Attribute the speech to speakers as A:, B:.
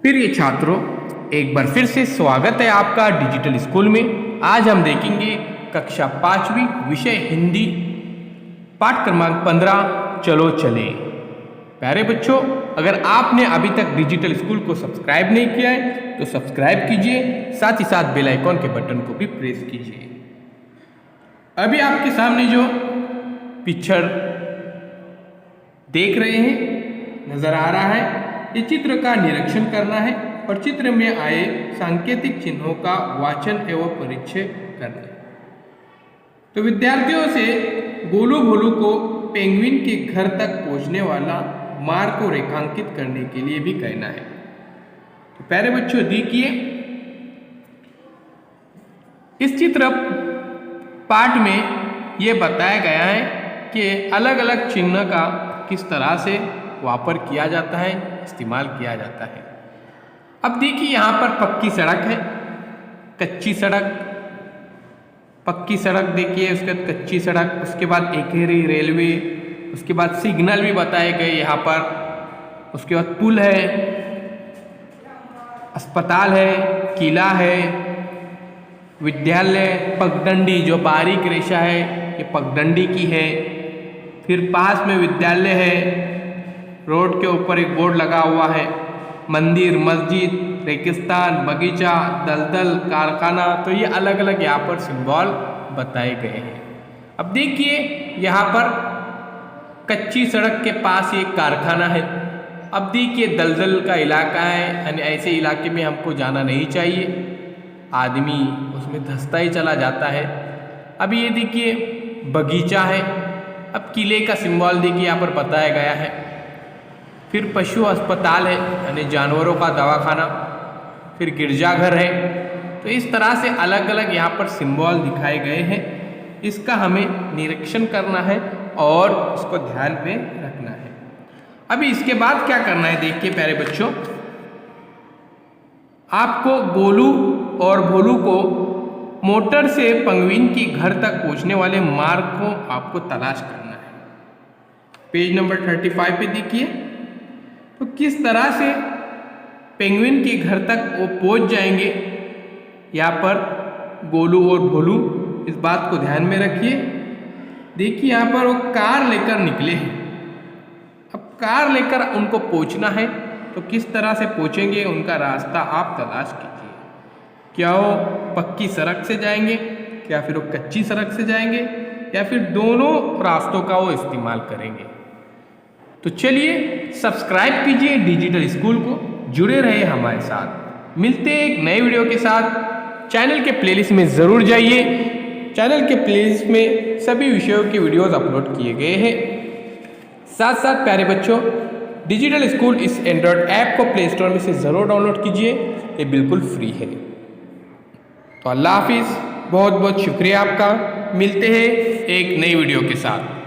A: प्रिय छात्रों, एक बार फिर से स्वागत है आपका डिजिटल स्कूल में। आज हम देखेंगे कक्षा 5वीं विषय हिंदी पाठ क्रमांक 15 चलो चले। प्यारे बच्चों, अगर आपने अभी तक डिजिटल स्कूल को सब्सक्राइब नहीं किया है तो सब्सक्राइब कीजिए, साथ ही साथ बेल आइकॉन के बटन को भी प्रेस कीजिए। अभी आपके सामने जो पिक्चर देख रहे हैं नजर आ रहा है, ये चित्र का निरीक्षण करना है और चित्र में आए सांकेतिक चिन्हों का वाचन एवं परिचय करना है। तो विद्यार्थियों से गोलू भोलू को पेंगुइन के घर तक पहुंचने वाला मार्ग को रेखांकित करने के लिए भी कहना है। तो प्यारे बच्चों, देखिए इस चित्र पाठ में ये बताया गया है कि अलग अलग चिन्ह का किस तरह से वापर किया जाता है, इस्तेमाल किया जाता है। अब देखिए यहाँ पर पक्की सड़क है, कच्ची सड़क, पक्की सड़क देखिए, उसके बाद कच्ची सड़क, उसके बाद एकेरी रेलवे, उसके बाद सिग्नल भी बताए गए यहाँ पर, उसके बाद पुल है, अस्पताल है, किला है, विद्यालय, पगडंडी जो बारीक रेखा है ये पगडंडी की है, फिर पास में विद्यालय है, रोड के ऊपर एक बोर्ड लगा हुआ है, मंदिर, मस्जिद, रेगिस्तान, बगीचा, दलदल, कारखाना। तो ये अलग अलग यहाँ पर सिंबल बताए गए हैं। अब देखिए यहाँ पर कच्ची सड़क के पास एक कारखाना है। अब देखिए दलदल का इलाका है, यानी ऐसे इलाके में हमको जाना नहीं चाहिए, आदमी उसमें धंसता ही चला जाता है। अब ये देखिए बगीचा है। अब किले का सिंबल देखिए यहाँ पर बताया गया है। फिर पशु अस्पताल है, यानी जानवरों का दवाखाना, फिर गिरजाघर है। तो इस तरह से अलग अलग यहाँ पर सिंबल दिखाए गए हैं। इसका हमें निरीक्षण करना है और इसको ध्यान में रखना है। अभी इसके बाद क्या करना है, देखिए प्यारे बच्चों, आपको गोलू और भोलू को मोटर से पेंगुइन की घर तक पहुँचने वाले मार्ग को आपको तलाश करना है। पेज नंबर 35 पे देखिए, तो किस तरह से पेंगुइन के घर तक वो पहुंच जाएंगे, यहाँ पर गोलू और भोलू, इस बात को ध्यान में रखिए। देखिए यहाँ पर वो कार लेकर निकले हैं। अब कार लेकर उनको पहुंचना है, तो किस तरह से पहुंचेंगे उनका रास्ता आप तलाश कीजिए। क्या वो पक्की सड़क से जाएंगे, या फिर वो कच्ची सड़क से जाएंगे, या फिर दोनों रास्तों का वो इस्तेमाल करेंगे। तो चलिए सब्सक्राइब कीजिए डिजिटल स्कूल को, जुड़े रहे हमारे साथ। मिलते हैं एक नए वीडियो के साथ। चैनल के प्लेलिस्ट में ज़रूर जाइए, चैनल के प्लेलिस्ट में सभी विषयों के वीडियोस अपलोड किए गए हैं। साथ साथ प्यारे बच्चों, डिजिटल स्कूल इस एंड्रॉयड ऐप को प्ले स्टोर में से ज़रूर डाउनलोड कीजिए, ये बिल्कुल फ्री है। तो अल्लाह हाफिज़, बहुत बहुत शुक्रिया आपका। मिलते हैं एक नई वीडियो के साथ।